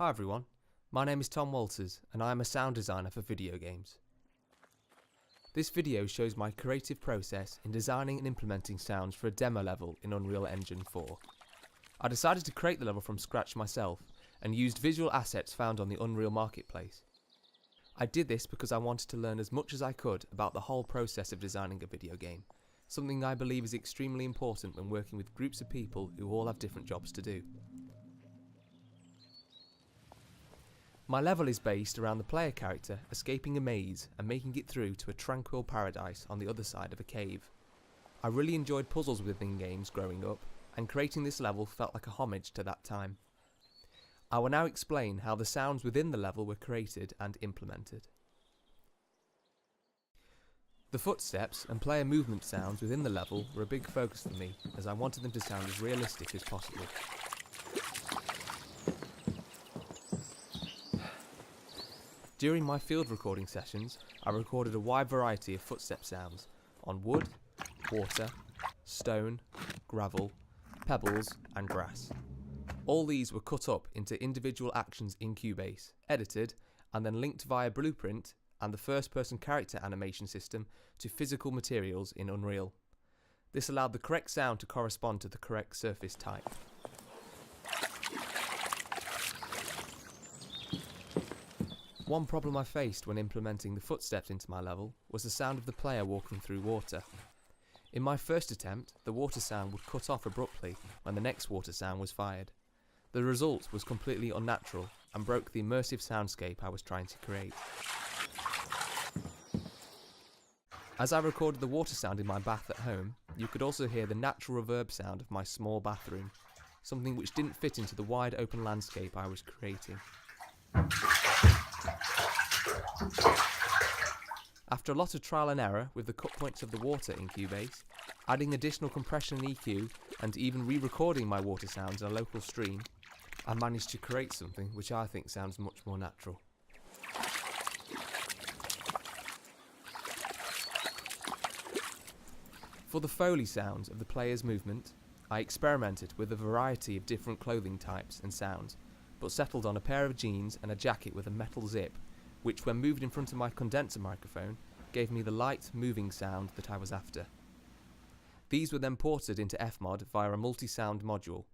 Hi everyone, my name is Tom Walters and I am a sound designer for video games. This video shows my creative process in designing and implementing sounds for a demo level in Unreal Engine 4. I decided to create the level from scratch myself and used visual assets found on the Unreal Marketplace. I did this because I wanted to learn as much as I could about the whole process of designing a video game, something I believe is extremely important when working with groups of people who all have different jobs to do. My level is based around the player character escaping a maze and making it through to a tranquil paradise on the other side of a cave. I really enjoyed puzzles within games growing up, and creating this level felt like a homage to that time. I will now explain how the sounds within the level were created and implemented. The footsteps and player movement sounds within the level were a big focus for me, as I wanted them to sound as realistic as possible. During my field recording sessions, I recorded a wide variety of footstep sounds on wood, water, stone, gravel, pebbles and grass. All these were cut up into individual actions in Cubase, edited and then linked via Blueprint and the first-person character animation system to physical materials in Unreal. This allowed the correct sound to correspond to the correct surface type. One problem I faced when implementing the footsteps into my level was the sound of the player walking through water. In my first attempt, the water sound would cut off abruptly when the next water sound was fired. The result was completely unnatural and broke the immersive soundscape I was trying to create. As I recorded the water sound in my bath at home, you could also hear the natural reverb sound of my small bathroom, something which didn't fit into the wide open landscape I was creating. After a lot of trial and error with the cut points of the water in Cubase, adding additional compression and EQ, and even re-recording my water sounds in a local stream, I managed to create something which I think sounds much more natural. For the Foley sounds of the player's movement, I experimented with a variety of different clothing types and sounds, but settled on a pair of jeans and a jacket with a metal zip, which when moved in front of my condenser microphone gave me the light, moving sound that I was after. These were then ported into Fmod via a multi-sound module.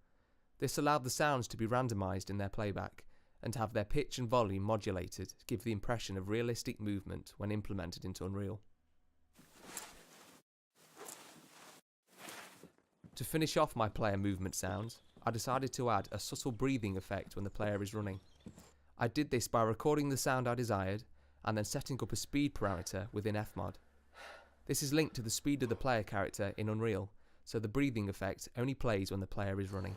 This allowed the sounds to be randomised in their playback, and have their pitch and volume modulated to give the impression of realistic movement when implemented into Unreal. To finish off my player movement sounds, I decided to add a subtle breathing effect when the player is running. I did this by recording the sound I desired and then setting up a speed parameter within Fmod. This is linked to the speed of the player character in Unreal, so the breathing effect only plays when the player is running.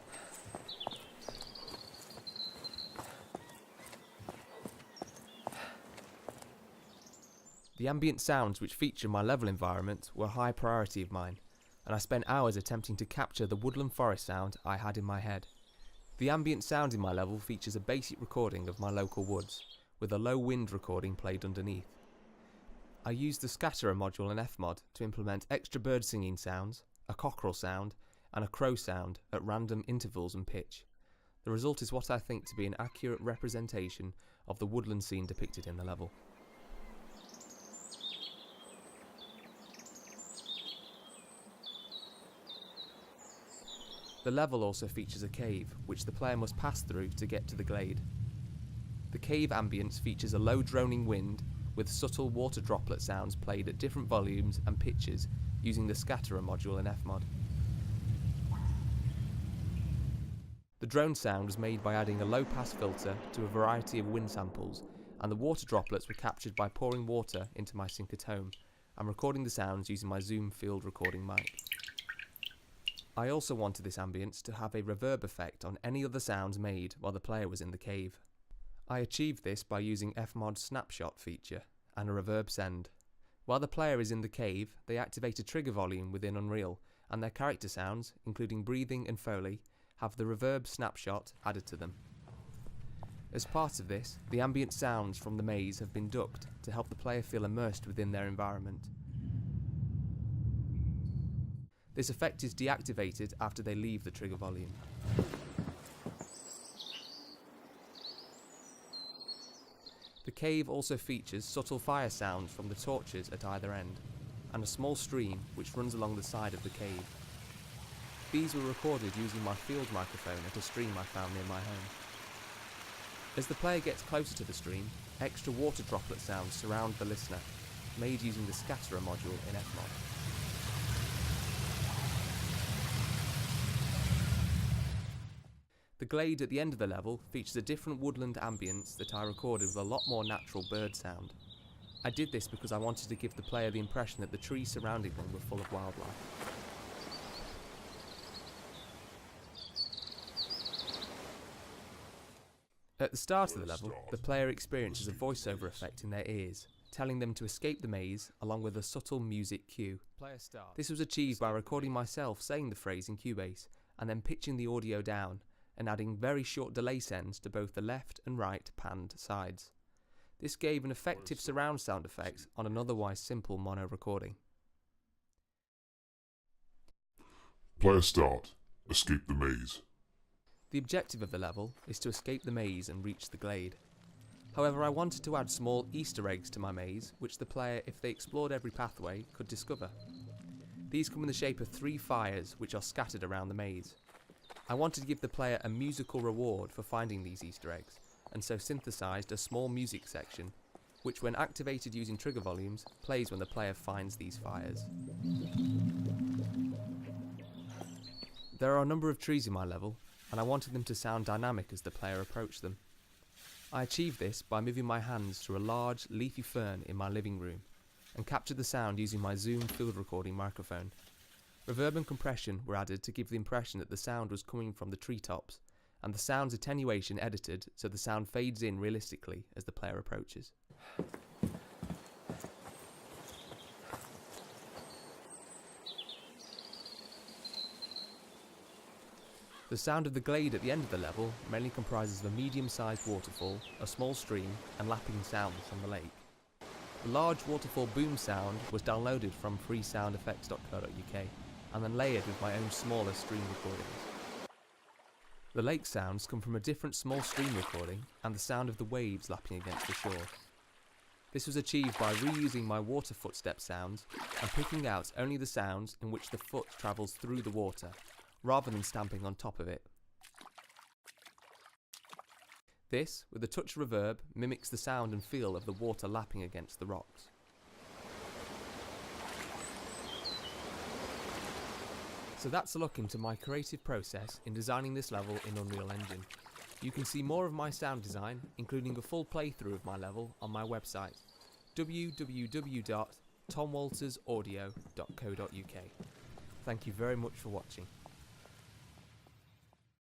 The ambient sounds which feature my level environment were a high priority of mine, and I spent hours attempting to capture the woodland forest sound I had in my head. The ambient sound in my level features a basic recording of my local woods, with a low wind recording played underneath. I used the Scatterer module in Fmod to implement extra bird singing sounds, a cockerel sound, and a crow sound at random intervals and pitch. The result is what I think to be an accurate representation of the woodland scene depicted in the level. The level also features a cave, which the player must pass through to get to the glade. The cave ambience features a low droning wind with subtle water droplet sounds played at different volumes and pitches using the Scatterer module in Fmod. The drone sound was made by adding a low pass filter to a variety of wind samples, and the water droplets were captured by pouring water into my sink at home and recording the sounds using my Zoom field recording mic. I also wanted this ambience to have a reverb effect on any other sounds made while the player was in the cave. I achieved this by using Fmod's snapshot feature and a reverb send. While the player is in the cave, they activate a trigger volume within Unreal, and their character sounds, including breathing and Foley, have the reverb snapshot added to them. As part of this, the ambient sounds from the maze have been ducked to help the player feel immersed within their environment. This effect is deactivated after they leave the trigger volume. The cave also features subtle fire sounds from the torches at either end, and a small stream which runs along the side of the cave. These were recorded using my field microphone at a stream I found near my home. As the player gets closer to the stream, extra water droplet sounds surround the listener, made using the Scatterer module in Fmod. The glade at the end of the level features a different woodland ambience that I recorded with a lot more natural bird sound. I did this because I wanted to give the player the impression that the trees surrounding them were full of wildlife. At the start of the level, the player experiences a voiceover effect in their ears, telling them to escape the maze along with a subtle music cue. This was achieved by recording myself saying the phrase in Cubase and then pitching the audio down and adding very short delay sends to both the left and right panned sides. This gave an effective surround sound effect on an otherwise simple mono recording. Player start. Escape the maze. The objective of the level is to escape the maze and reach the glade. However, I wanted to add small Easter eggs to my maze, which the player, if they explored every pathway, could discover. These come in the shape of 3 fires which are scattered around the maze. I wanted to give the player a musical reward for finding these Easter eggs, and so synthesised a small music section, which when activated using trigger volumes, plays when the player finds these fires. There are a number of trees in my level, and I wanted them to sound dynamic as the player approached them. I achieved this by moving my hands through a large, leafy fern in my living room, and captured the sound using my Zoom field recording microphone. Reverb and compression were added to give the impression that the sound was coming from the treetops, and the sound's attenuation edited so the sound fades in realistically as the player approaches. The sound of the glade at the end of the level mainly comprises of a medium-sized waterfall, a small stream, and lapping sounds from the lake. The large waterfall boom sound was downloaded from freesoundeffects.co.uk and then layered with my own smaller stream recordings. The lake sounds come from a different small stream recording and the sound of the waves lapping against the shore. This was achieved by reusing my water footstep sounds and picking out only the sounds in which the foot travels through the water, rather than stamping on top of it. This, with a touch of reverb, mimics the sound and feel of the water lapping against the rocks. So that's a look into my creative process in designing this level in Unreal Engine. You can see more of my sound design, including a full playthrough of my level, on my website, www.tomwaltersaudio.co.uk. Thank you very much for watching.